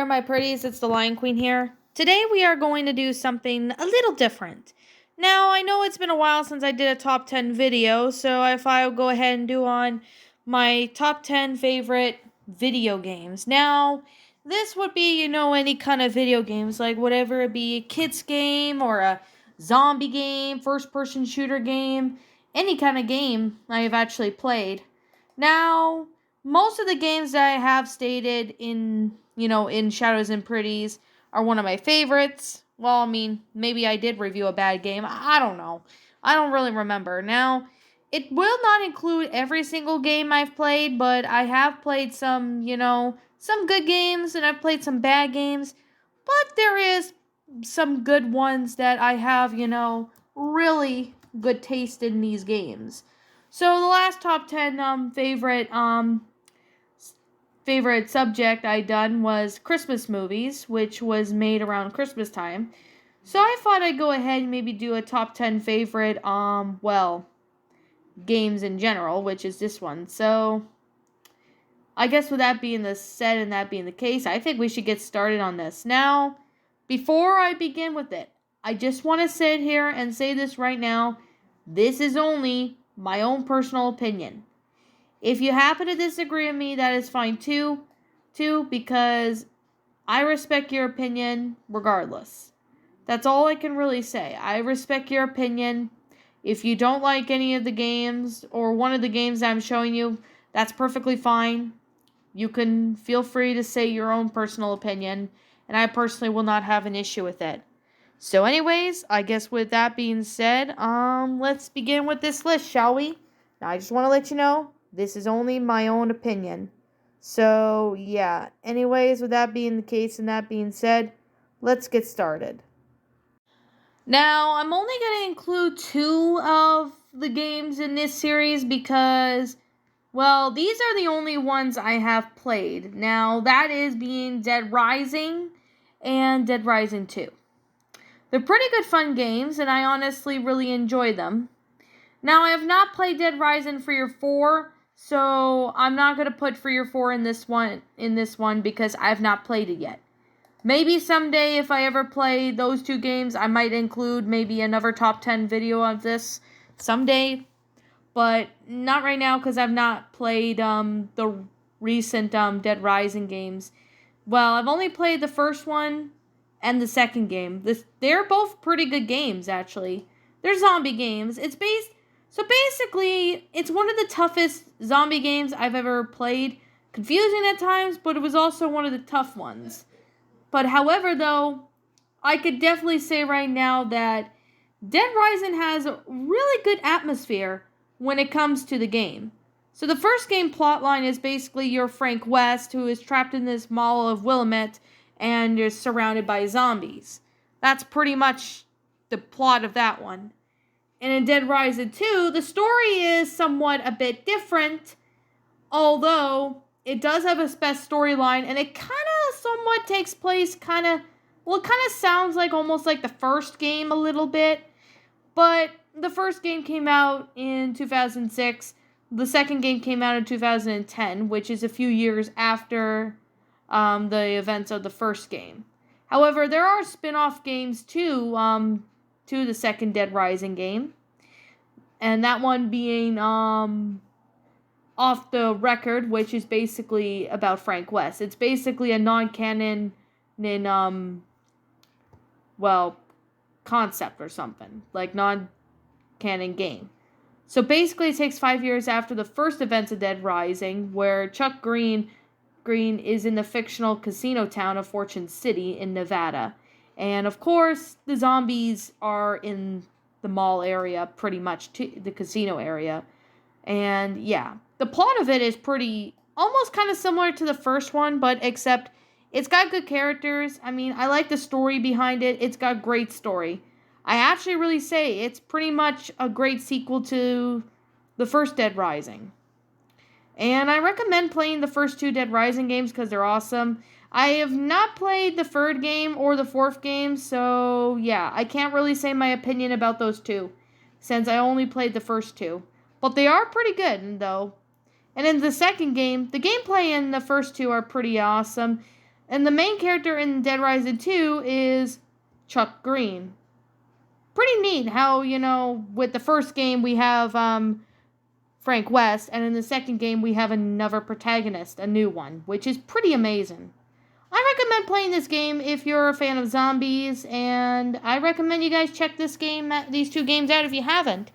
my pretties, it's the Lion Queen here. Today we are going to do something a little different. Now, I know it's been a while since I did a top 10 video, so if I go ahead and do on my top 10 favorite video games. Now, this would be, any kind of video games, like whatever it be, a kid's game or a zombie game, first-person shooter game, any kind of game I have actually played. Now, most of the games that I have stated in Shadows and Pretties are one of my favorites. Well, I mean, maybe I did review a bad game. I don't know. I don't really remember. Now, it will not include every single game I've played, but I have played some, some good games, and I've played some bad games. But there is some good ones that I have, really good taste in these games. So the last top 10 favorite subject I done was Christmas movies, which was made around Christmas time. So I thought I'd go ahead and maybe do a top 10 favorite games in general, which is this one. So I guess with that being the said and that being the case, I think we should get started on this. Now, before I begin with it, I just want to sit here and say this right now. This is only my own personal opinion. If you happen to disagree with me, that is fine too, because I respect your opinion regardless. That's all I can really say. I respect your opinion. If you don't like any of the games or one of the games I'm showing you, that's perfectly fine. You can feel free to say your own personal opinion, and I personally will not have an issue with it. So anyways, I guess with that being said, let's begin with this list, shall we? Now, I just want to let you know, this is only my own opinion. So, yeah. Anyways, with that being the case and that being said, let's get started. Now, I'm only going to include 2 of the games in this series because, well, these are the only ones I have played. Now, that is being Dead Rising and Dead Rising 2. They're pretty good fun games, and I honestly really enjoy them. Now, I have not played Dead Rising 3 or 4, so I'm not going to put 3 or 4 in this one because I have not played it yet. Maybe someday, if I ever play those 2 games, I might include maybe another top 10 video of this someday. But not right now because I've not played the recent Dead Rising games. Well, I've only played the first one and the second game. They're both pretty good games, actually. They're zombie games. So basically, it's one of the toughest zombie games I've ever played. Confusing at times, but it was also one of the tough ones. But however, though, I could definitely say right now that Dead Rising has a really good atmosphere when it comes to the game. So the first game plotline is basically you're Frank West, who is trapped in this mall of Willamette, and you're surrounded by zombies. That's pretty much the plot of that one. And in Dead Rising 2, the story is somewhat a bit different, although it does have a best storyline, and it kind of somewhat takes place it kind of sounds like almost like the first game a little bit, but the first game came out in 2006, the second game came out in 2010, which is a few years after the events of the first game. However, there are spin-off games too, to the second Dead Rising game, and that one being Off the Record, which is basically about Frank West. It's basically a non-canon concept or something, like non-canon game. So basically it takes 5 years after the first events of Dead Rising, where Chuck Green is in the fictional casino town of Fortune City in Nevada. And of course, the zombies are in the mall area, pretty much the casino area. And yeah, the plot of it is almost kind of similar to the first one, but except it's got good characters. I mean, I like the story behind it. It's got great story. I actually really say it's pretty much a great sequel to the first Dead Rising. And I recommend playing the first 2 Dead Rising games because they're awesome. I have not played the 3rd game or the 4th game, so yeah, I can't really say my opinion about those 2, since I only played the first 2. But they are pretty good, though. And in the second game, the gameplay in the first 2 are pretty awesome. And the main character in Dead Rising 2 is Chuck Green. Pretty neat how, with the first game we have Frank West, and in the second game we have another protagonist, a new one, which is pretty amazing. I recommend playing this game if you're a fan of zombies, and I recommend you guys check these two games out if you haven't.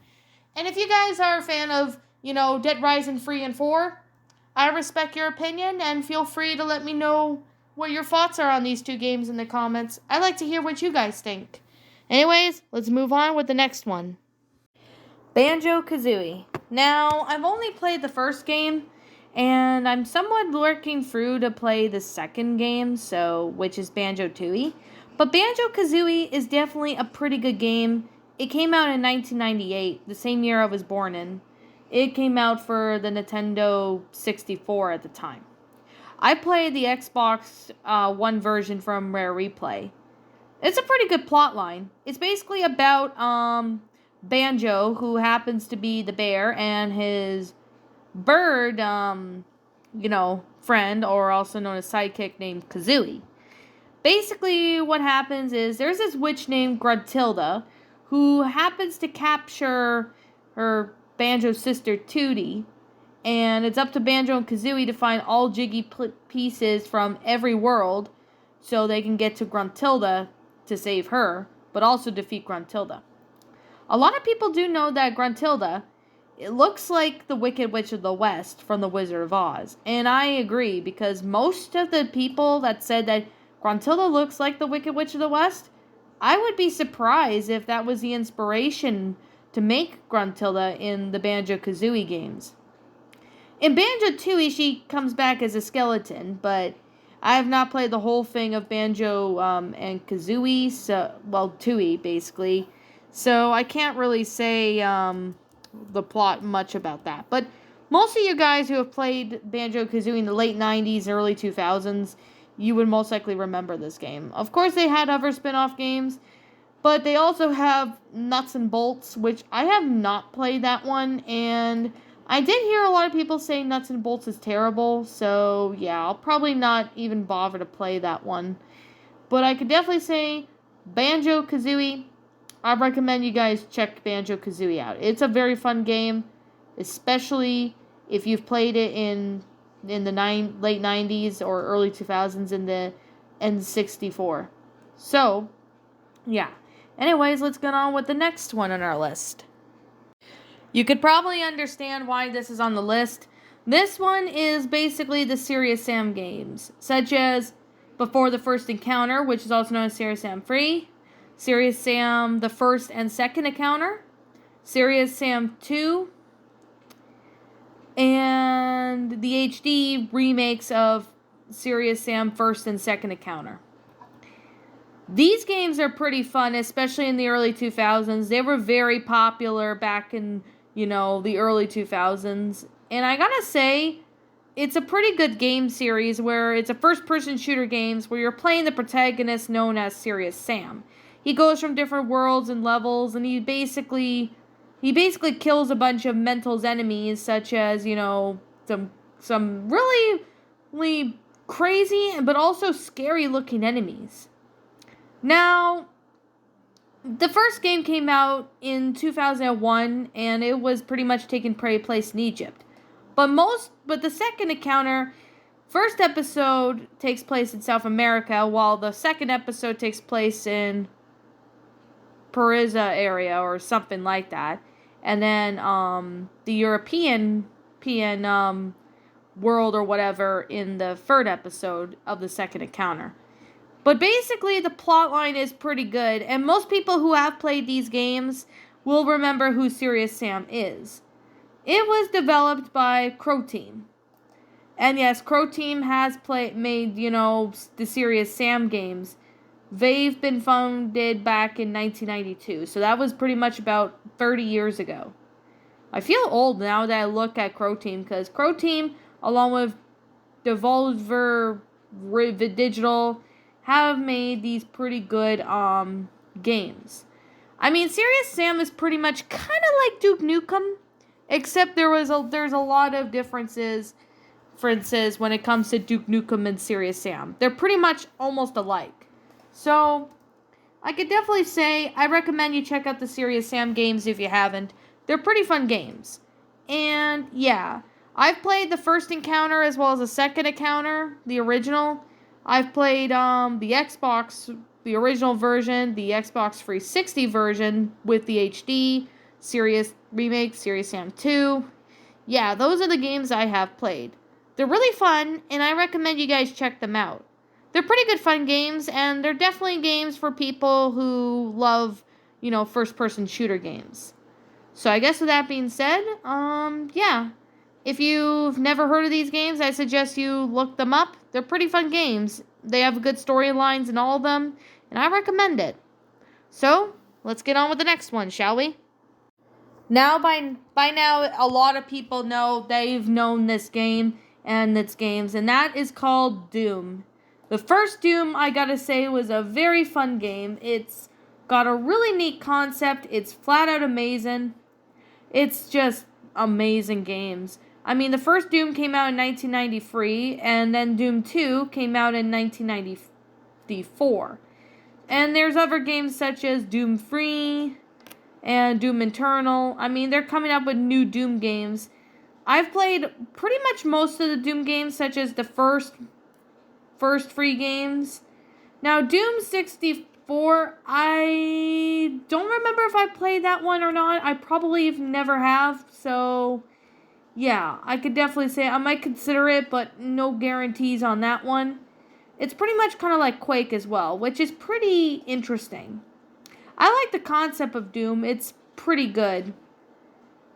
And if you guys are a fan of, Dead Rising 3 and 4, I respect your opinion, and feel free to let me know what your thoughts are on these two games in the comments. I'd like to hear what you guys think. Anyways, let's move on with the next one. BanjoKazooie. Now, I've only played the first game, and I'm somewhat working through to play the second game, which is BanjoTooie. But BanjoKazooie is definitely a pretty good game. It came out in 1998, the same year I was born in. It came out for the Nintendo 64 at the time. I played the Xbox One version from Rare Replay. It's a pretty good plot line. It's basically about Banjo, who happens to be the bear, and his bird, friend, or also known as sidekick, named Kazooie. Basically, what happens is there's this witch named Gruntilda who happens to capture her Banjo's sister Tootie, and it's up to Banjo and Kazooie to find all Jiggy pieces from every world so they can get to Gruntilda to save her, but also defeat Gruntilda. A lot of people do know that Gruntilda, it looks like the Wicked Witch of the West from The Wizard of Oz, and I agree, because most of the people that said that Gruntilda looks like the Wicked Witch of the West, I would be surprised if that was the inspiration to make Gruntilda in the BanjoKazooie games. In BanjoTooie, she comes back as a skeleton, but I have not played the whole thing of Banjo and Kazooie, Tooie, basically, so I can't really say the plot much about that. But most of you guys who have played BanjoKazooie in the late 90s, early 2000s, you would most likely remember this game. Of course, they had other spin-off games, but they also have Nuts and Bolts, which I have not played that one, and I did hear a lot of people say Nuts and Bolts is terrible, so yeah, I'll probably not even bother to play that one. But I could definitely say BanjoKazooie, I recommend you guys check BanjoKazooie out. It's a very fun game, especially if you've played it in the late 90s or early 2000s in the N64. So, yeah. Anyways, let's get on with the next one on our list. You could probably understand why this is on the list. This one is basically the Serious Sam games, such as Before the First Encounter, which is also known as Serious Sam 3, Serious Sam the First and Second Encounter, Serious Sam 2, and the HD remakes of Serious Sam First and Second Encounter. These games are pretty fun, especially in the early 2000s. They were very popular back in, the early 2000s. And I gotta say, it's a pretty good game series where it's a first-person shooter games where you're playing the protagonist known as Serious Sam. He goes from different worlds and levels, and he basically kills a bunch of mental enemies, such as, some really, really crazy but also scary-looking enemies. Now, the first game came out in 2001, and it was pretty much taking place in Egypt. But the second encounter, first episode takes place in South America, while the second episode takes place in Pariza area or something like that. And then the European world or whatever in the third episode of the second encounter. But basically, the plotline is pretty good, and most people who have played these games will remember who Serious Sam is. It was developed by Crow Team. And yes, Crow Team has made, the Serious Sam games. They've been founded back in 1992, so that was pretty much about 30 years ago. I feel old now that I look at Crow Team, because Crow Team, along with Devolver Digital, have made these pretty good games. I mean, Serious Sam is pretty much kind of like Duke Nukem, except there's a lot of differences for instance, when it comes to Duke Nukem and Serious Sam. They're pretty much almost alike. So, I could definitely say I recommend you check out the Serious Sam games if you haven't. They're pretty fun games. And yeah, I've played the first encounter as well as the second encounter, the original. I've played the Xbox, the original version, the Xbox 360 version with the HD, Serious Remake, Serious Sam 2. Yeah, those are the games I have played. They're really fun, and I recommend you guys check them out. They're pretty good fun games, and they're definitely games for people who love, first-person shooter games. So I guess with that being said, yeah. If you've never heard of these games, I suggest you look them up. They're pretty fun games. They have good storylines in all of them, and I recommend it. So, let's get on with the next one, shall we? Now, by now, a lot of people know they've known this game and its games, and that is called Doom. The first Doom, I gotta say, was a very fun game. It's got a really neat concept. It's flat out amazing. It's just amazing games. I mean, the first Doom came out in 1993, and then Doom 2 came out in 1994. And there's other games such as Doom 3 and Doom Eternal. I mean, they're coming up with new Doom games. I've played pretty much most of the Doom games, such as the first 3 games. Now, Doom 64, I don't remember if I played that one or not. I probably never have, so yeah, I could definitely say I might consider it, but no guarantees on that one. It's pretty much kind of like Quake as well, which is pretty interesting. I like the concept of Doom. It's pretty good.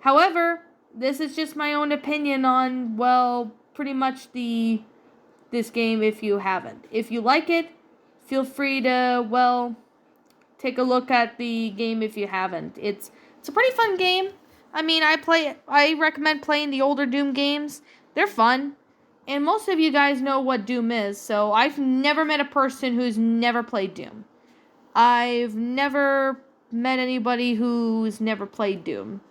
However, this is just my own opinion on, well, pretty much this game if you haven't. If you like it, feel free to, well, take a look at the game if you haven't. It's a pretty fun game. I mean, I recommend playing the older Doom games. They're fun. And most of you guys know what Doom is, so I've never met a person who's never played Doom. I've never met anybody who's never played Doom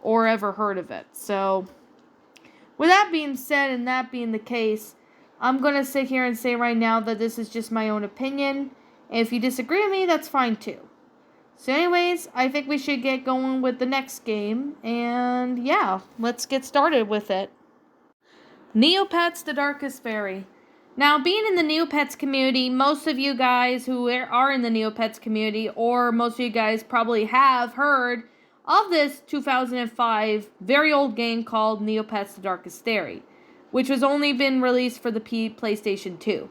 or ever heard of it. So, with that being said and that being the case, I'm going to sit here and say right now that this is just my own opinion. And if you disagree with me, that's fine too. So anyways, I think we should get going with the next game. And yeah, let's get started with it. Neopets, the Darkest Fairy. Now, being in the Neopets community, most of you guys who are in the Neopets community, or most of you guys probably have heard of this 2005 very old game called Neopets, the Darkest Fairy, which was only been released for the PlayStation 2.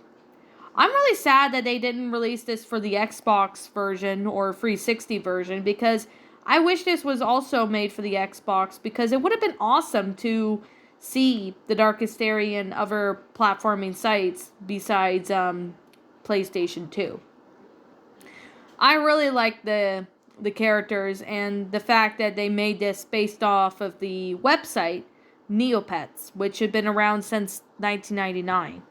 I'm really sad that they didn't release this for the Xbox version or 360 version, because I wish this was also made for the Xbox, because it would have been awesome to see the Darkest Fairy and other platforming sites besides PlayStation 2. I really like the characters and the fact that they made this based off of the website Neopets, which had been around since 1999.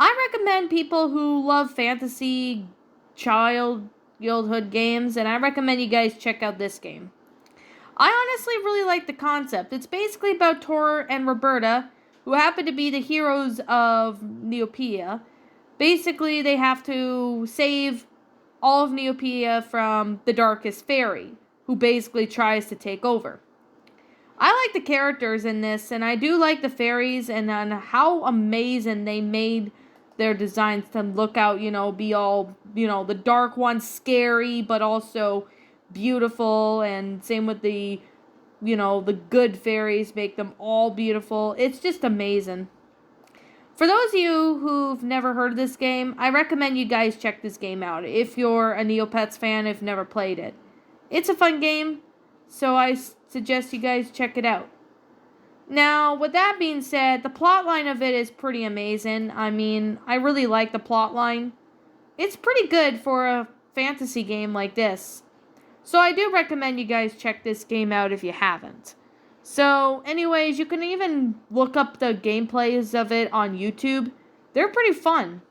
I recommend people who love fantasy childhood games, and I recommend you guys check out this game. I honestly really like the concept. It's basically about Tor and Roberta, who happen to be the heroes of Neopia. Basically, they have to save all of Neopia from the Darkest Fairy, who basically tries to take over. I like the characters in this, and I do like the fairies, and on how amazing they made their designs to look out, be all, the dark ones scary, but also beautiful, and same with the good fairies, make them all beautiful. It's just amazing. For those of you who've never heard of this game, I recommend you guys check this game out if you're a Neopets fan, if never played it. It's a fun game, so I suggest you guys check it out. Now, with that being said, the plotline of it is pretty amazing. I mean, I really like the plotline. It's pretty good for a fantasy game like this. So I do recommend you guys check this game out if you haven't. So, anyways, you can even look up the gameplays of it on YouTube. They're pretty fun.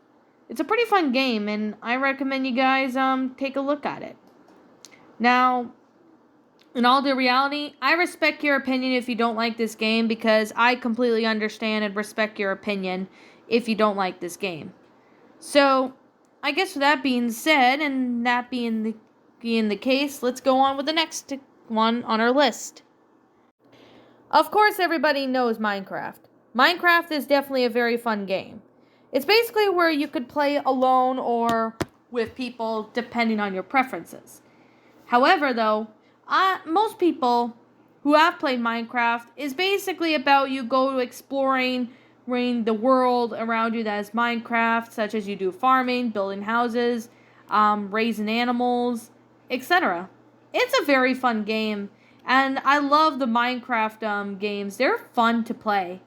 It's a pretty fun game, and I recommend you guys take a look at it. Now, In all due reality, I respect your opinion if you don't like this game, because I completely understand and respect your opinion if you don't like this game. So, I guess with that being said, and that being the case, let's go on with the next one on our list. Of course, everybody knows Minecraft. Minecraft is definitely a very fun game. It's basically where you could play alone or with people depending on your preferences. However, though, most people who have played Minecraft is basically about you go exploring the world around you that is Minecraft, such as you do farming, building houses, raising animals, etc. It's a very fun game, and I love the Minecraft games. They're fun to play.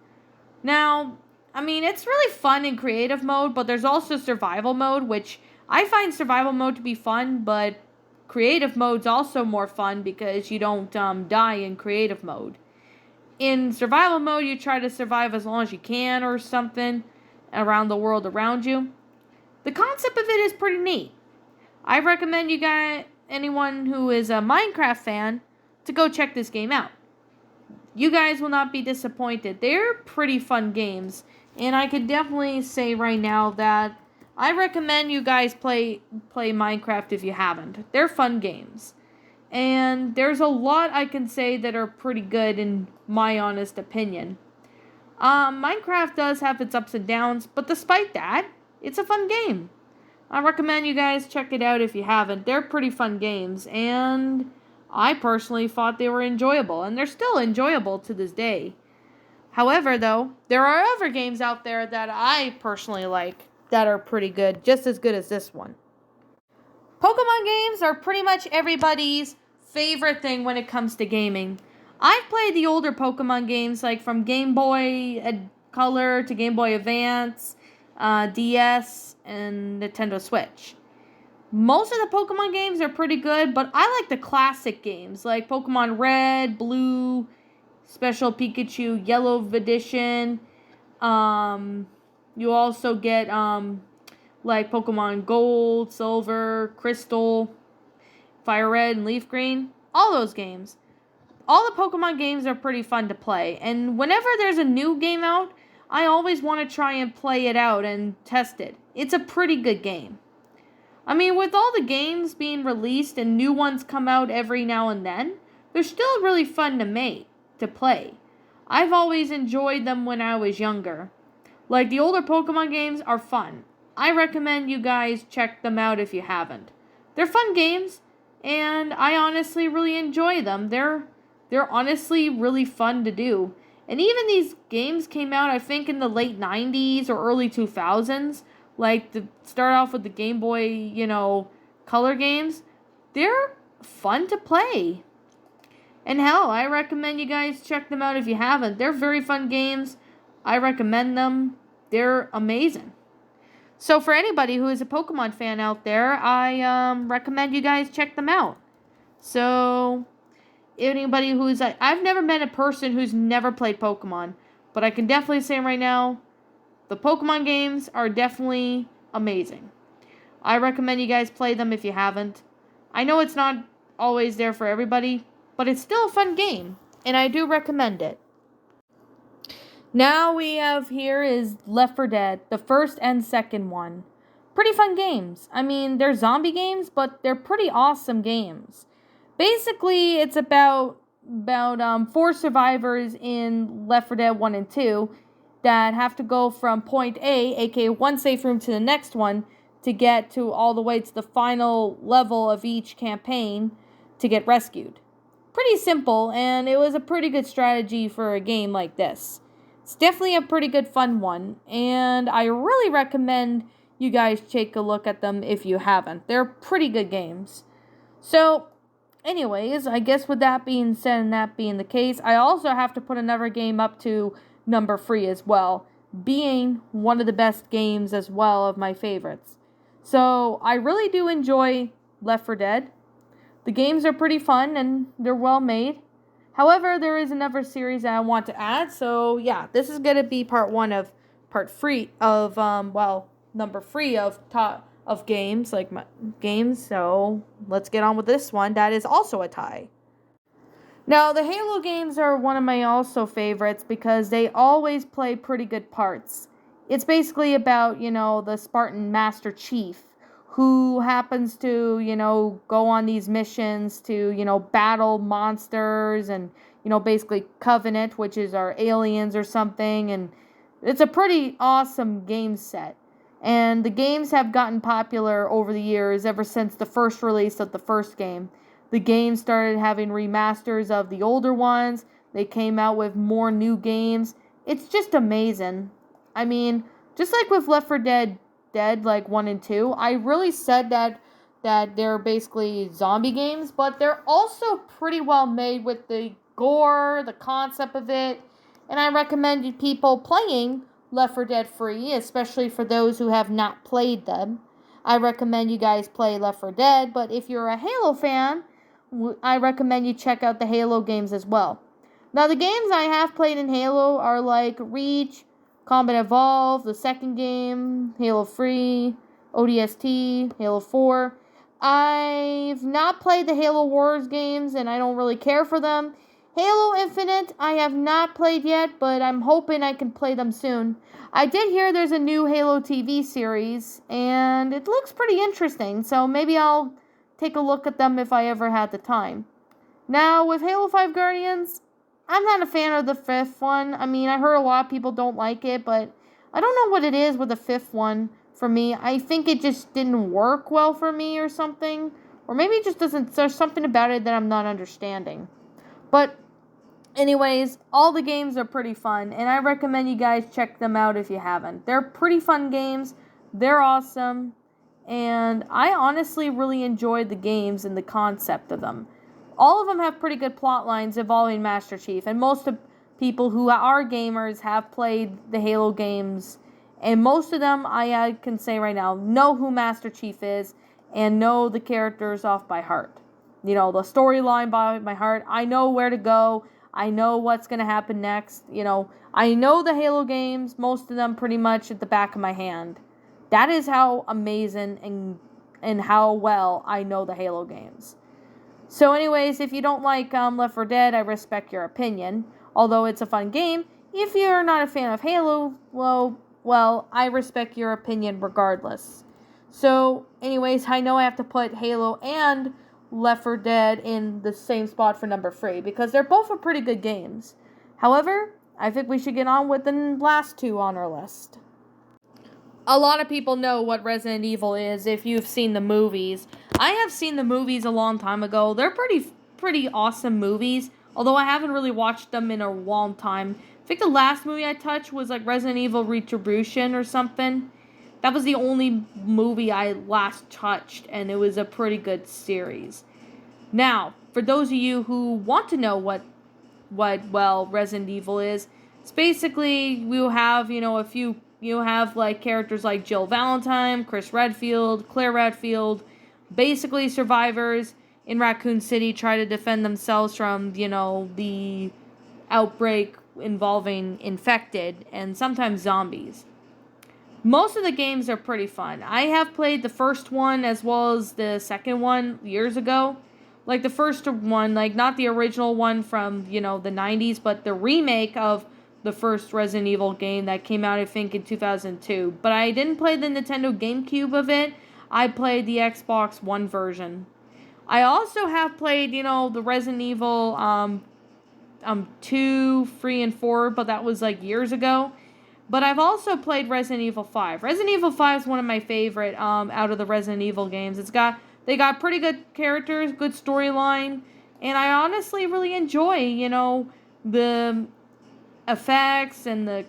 Now, I mean, it's really fun in creative mode, but there's also survival mode, which I find survival mode to be fun, but creative mode's also more fun because you don't die in creative mode. In survival mode, you try to survive as long as you can or something around the world around you. The concept of it is pretty neat. I recommend you guys, anyone who is a Minecraft fan, to go check this game out. You guys will not be disappointed. They're pretty fun games, and I could definitely say right now that I recommend you guys play Minecraft if you haven't. They're fun games. And there's a lot I can say that are pretty good in my honest opinion. Minecraft does have its ups and downs, but despite that, it's a fun game. I recommend you guys check it out if you haven't. They're pretty fun games, and I personally thought they were enjoyable, and they're still enjoyable to this day. However, though, there are other games out there that I personally like that are pretty good, just as good as this one. Pokemon games are pretty much everybody's favorite thing when it comes to gaming. I've played the older Pokemon games, like from Game Boy Color to Game Boy Advance, DS, and Nintendo Switch. Most of the Pokemon games are pretty good, but I like the classic games, like Pokemon Red, Blue, Special Pikachu, Yellow Edition. You also get, like Pokemon Gold, Silver, Crystal, Fire Red, and Leaf Green. All those games. All the Pokemon games are pretty fun to play. And whenever there's a new game out, I always want to try and play it out and test it. It's a pretty good game. I mean, with all the games being released and new ones come out every now and then, they're still really fun to play. I've always enjoyed them when I was younger. Like, the older Pokemon games are fun. I recommend you guys check them out if you haven't. They're fun games, and I honestly really enjoy them. They're honestly really fun to do. And even these games came out, I think, in the late 90s or early 2000s. Like, to start off with the Game Boy, Color games. They're fun to play. And hell, I recommend you guys check them out if you haven't. They're very fun games. I recommend them. They're amazing. So for anybody who is a Pokemon fan out there, I recommend you guys check them out. So anybody who's I've never met a person who's never played Pokemon, but I can definitely say right now, the Pokemon games are definitely amazing. I recommend you guys play them if you haven't. I know it's not always there for everybody, but it's still a fun game, and I do recommend it. Now we have here is Left 4 Dead, the first and second one. Pretty fun games. I mean, they're zombie games, but they're pretty awesome games. Basically, it's about 4 survivors in Left 4 Dead 1 and 2 that have to go from point A, aka one safe room, to the next one to get to all the way to the final level of each campaign to get rescued. Pretty simple, and it was a pretty good strategy for a game like this. It's definitely a pretty good fun one, and I really recommend you guys take a look at them if you haven't. They're pretty good games. So, anyways, I guess with that being said and that being the case, I also have to put another game up to number 3 as well, being one of the best games as well of my favorites. So, I really do enjoy Left 4 Dead. The games are pretty fun and they're well made. However, there is another series that I want to add, so yeah, this is going to be part 3 of, number 3 of games, so let's get on with this one. That is also a tie. Now, the Halo games are one of my also favorites because they always play pretty good parts. It's basically about, the Spartan Master Chief who happens to, go on these missions to, battle monsters and, basically Covenant, which is our aliens or something. And it's a pretty awesome game set. And the games have gotten popular over the years ever since the first release of the first game. The game started having remasters of the older ones. They came out with more new games. It's just amazing. I mean, just like with Left 4 Dead like 1 and 2, I really said that they're basically zombie games, but they're also pretty well made with the gore, the concept of it, and I recommend people playing Left 4 Dead free, especially for those who have not played them. I recommend you guys play Left 4 Dead, but if you're a Halo fan, I recommend you check out the Halo games as well. Now, the games I have played in Halo are like Reach, Combat Evolved, the second game, Halo 3, ODST, Halo 4. I've not played the Halo Wars games, and I don't really care for them. Halo Infinite, I have not played yet, but I'm hoping I can play them soon. I did hear there's a new Halo TV series, and it looks pretty interesting, so maybe I'll take a look at them if I ever had the time. Now, with Halo 5 Guardians, I'm not a fan of the fifth one. I mean, I heard a lot of people don't like it, but I don't know what it is with the fifth one for me. I think it just didn't work well for me or something. Or maybe it just doesn't, there's something about it that I'm not understanding. But anyways, all the games are pretty fun, and I recommend you guys check them out if you haven't. They're pretty fun games. They're awesome. And I honestly really enjoyed the games and the concept of them. All of them have pretty good plot lines involving Master Chief, and most of people who are gamers have played the Halo games, and most of them, I can say right now, know who Master Chief is and know the characters off by heart. The storyline by heart. I know where to go. I know what's going to happen next. I know the Halo games, most of them pretty much at the back of my hand. That is how amazing and how well I know the Halo games. So anyways, if you don't like Left 4 Dead, I respect your opinion. Although it's a fun game, if you're not a fan of Halo, well, I respect your opinion regardless. So anyways, I know I have to put Halo and Left 4 Dead in the same spot for number 3 because they're both pretty good games. However, I think we should get on with the last two on our list. A lot of people know what Resident Evil is if you've seen the movies. I have seen the movies a long time ago. They're pretty awesome movies, although I haven't really watched them in a long time. I think the last movie I touched was like Resident Evil Retribution or something. That was the only movie I last touched, and it was a pretty good series. Now, for those of you who want to know what Resident Evil is, it's basically we'll have, a few. You have like characters like Jill Valentine, Chris Redfield, Claire Redfield, basically survivors in Raccoon City try to defend themselves from, the outbreak involving infected and sometimes zombies. Most of the games are pretty fun. I have played the first one as well as the second one years ago. Like the first one, like not the original one from, the 90s, but the remake of the first Resident Evil game that came out, I think, in 2002. But I didn't play the Nintendo GameCube of it. I played the Xbox One version. I also have played, the Resident Evil 2, 3, and 4, but that was like years ago. But I've also played Resident Evil 5. Resident Evil 5 is one of my favorite out of the Resident Evil games. They got pretty good characters, good storyline, and I honestly really enjoy, the effects and the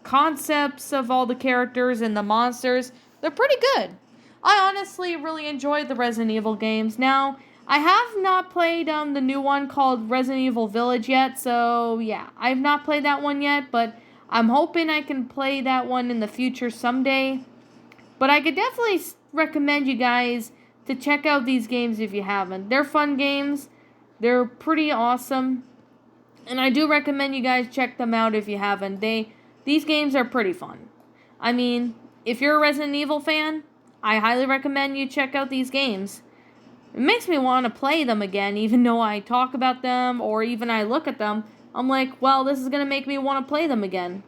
concepts of all the characters and the monsters. They're pretty good. I honestly really enjoyed the Resident Evil games. Now, I have not played the new one called Resident Evil Village yet, so yeah, I've not played that one yet, but I'm hoping I can play that one in the future someday. But I could definitely recommend you guys to check out these games if you haven't. They're fun games. They're pretty awesome. And I do recommend you guys check them out if you haven't. These games are pretty fun. I mean, if you're a Resident Evil fan, I highly recommend you check out these games. It makes me want to play them again, even though I talk about them or even I look at them. I'm like, well, this is going to make me want to play them again.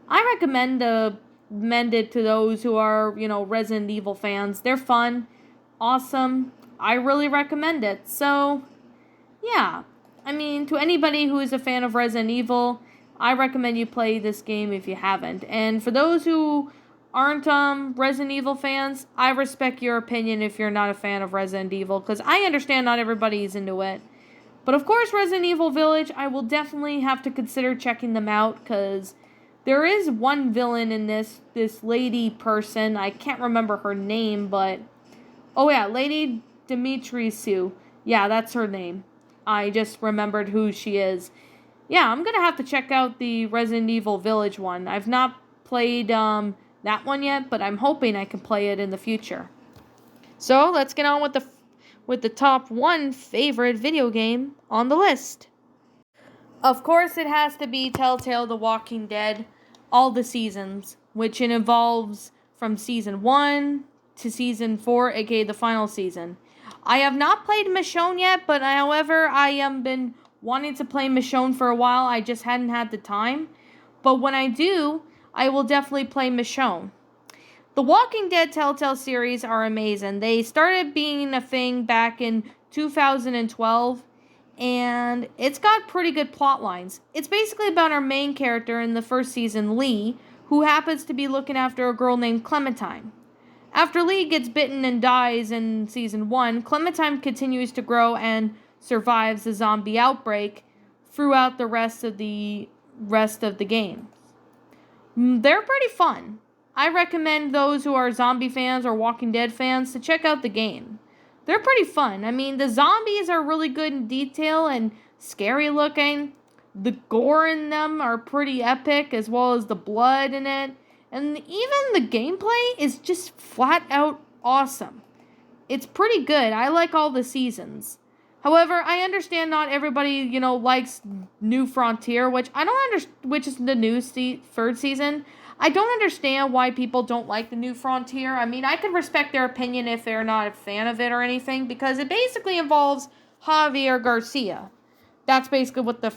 I recommend it to those who are, Resident Evil fans. They're fun, awesome. I really recommend it. So, yeah. I mean, to anybody who is a fan of Resident Evil, I recommend you play this game if you haven't. And for those who aren't Resident Evil fans, I respect your opinion if you're not a fan of Resident Evil, because I understand not everybody's into it. But of course, Resident Evil Village, I will definitely have to consider checking them out, because there is one villain in this lady person. I can't remember her name, but... Oh yeah, Lady Dimitrescu. Yeah, that's her name. I just remembered who she is. Yeah, I'm gonna have to check out the Resident Evil Village one. I've not played that one yet, but I'm hoping I can play it in the future. So let's get on with the top one favorite video game on the list. Of course, it has to be Telltale: The Walking Dead, all the seasons, which it involves from season 1 to season 4, aka the final season. I have not played Michonne yet, but however, I have been wanting to play Michonne for a while. I just hadn't had the time. But when I do, I will definitely play Michonne. The Walking Dead Telltale series are amazing. They started being a thing back in 2012, and it's got pretty good plot lines. It's basically about our main character in the first season, Lee, who happens to be looking after a girl named Clementine. After Lee gets bitten and dies in season 1, Clementine continues to grow and survives the zombie outbreak throughout the rest of the game. They're pretty fun. I recommend those who are zombie fans or Walking Dead fans to check out the game. They're pretty fun. I mean, the zombies are really good in detail and scary looking. The gore in them are pretty epic, as well as the blood in it. And even the gameplay is just flat out awesome. It's pretty good. I like all the seasons. However, I understand not everybody, likes New Frontier, which is the third season. I don't understand why people don't like the New Frontier. I mean, I can respect their opinion if they're not a fan of it or anything, because it basically involves Javier Garcia. That's basically what the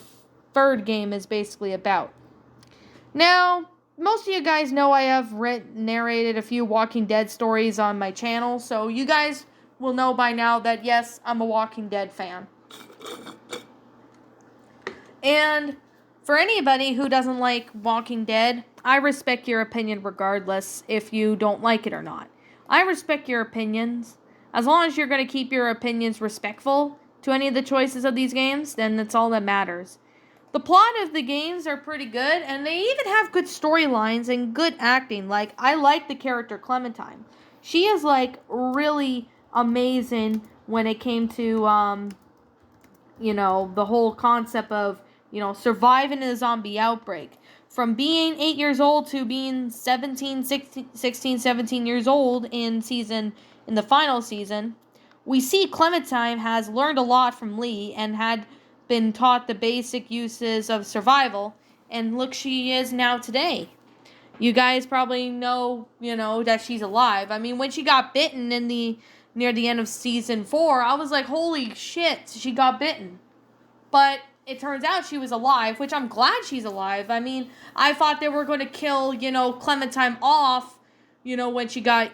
third game is basically about. Now, most of you guys know I have narrated a few Walking Dead stories on my channel, so you guys will know by now that yes, I'm a Walking Dead fan. And for anybody who doesn't like Walking Dead, I respect your opinion regardless if you don't like it or not. I respect your opinions. As long as you're going to keep your opinions respectful to any of the choices of these games, then that's all that matters. The plot of the games are pretty good, and they even have good storylines and good acting. Like, I like the character Clementine. She is, really amazing when it came to, the whole concept of, surviving a zombie outbreak. From being 8 years old to being 17 years old in the final season, we see Clementine has learned a lot from Lee and had been taught the basic uses of survival, and look, she is now today. You guys probably know, that she's alive. I mean, when she got bitten near the end of season 4, I was like, holy shit, she got bitten. But it turns out she was alive, which I'm glad she's alive. I mean, I thought they were going to kill, Clementine off, when she got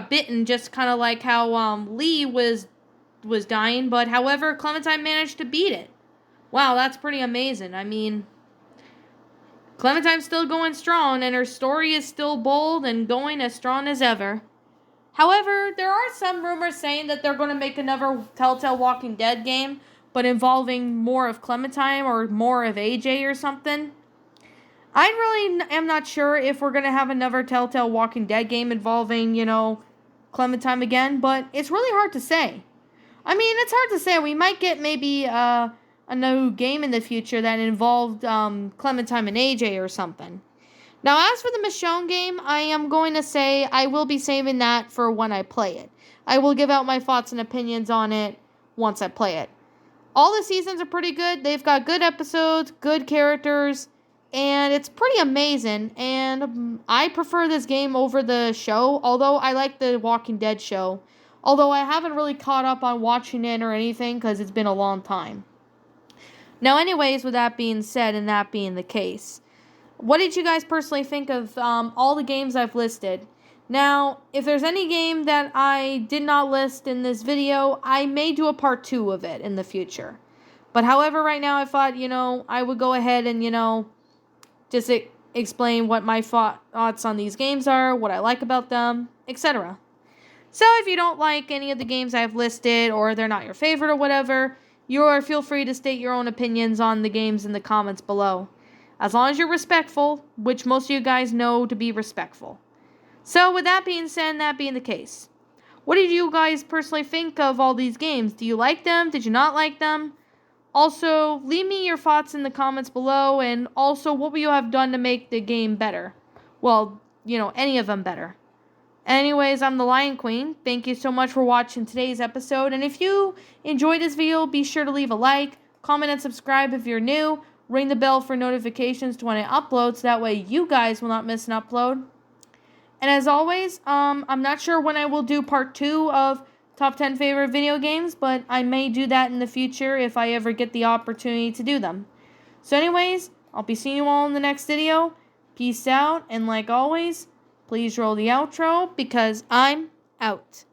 bitten, just kind of like how Lee was dying, but however, Clementine managed to beat it. Wow, that's pretty amazing. I mean, Clementine's still going strong, and her story is still bold and going as strong as ever. However, there are some rumors saying that they're going to make another Telltale Walking Dead game, but involving more of Clementine or more of AJ or something. I really am not sure if we're going to have another Telltale Walking Dead game involving, Clementine again, but it's really hard to say. I mean, it's hard to say. We might get maybe a new game in the future that involved Clementine and AJ or something. Now, as for the Michonne game, I am going to say I will be saving that for when I play it. I will give out my thoughts and opinions on it once I play it. All the seasons are pretty good. They've got good episodes, good characters, and it's pretty amazing. And I prefer this game over the show, although I like the Walking Dead show. Although I haven't really caught up on watching it or anything because it's been a long time. Now, anyways, with that being said and that being the case, what did you guys personally think of all the games I've listed? Now, if there's any game that I did not list in this video, I may do a part 2 of it in the future. But however, right now I thought, I would go ahead and, just explain what my thoughts on these games are, what I like about them, etc. So if you don't like any of the games I've listed or they're not your favorite or whatever, feel free to state your own opinions on the games in the comments below. As long as you're respectful, which most of you guys know to be respectful. So with that being said and that being the case, what did you guys personally think of all these games? Do you like them? Did you not like them? Also, leave me your thoughts in the comments below, and also what would you have done to make the game better? Well, any of them better. Anyways, I'm the Lion Queen. Thank you so much for watching today's episode, and if you enjoyed this video, be sure to leave a like, comment, and subscribe if you're new. Ring the bell for notifications to when I upload, so that way you guys will not miss an upload. And as always, I'm not sure when I will do part 2 of Top 10 Favorite Video Games, but I may do that in the future if I ever get the opportunity to do them. So anyways, I'll be seeing you all in the next video. Peace out, and like always, please roll the outro, because I'm out.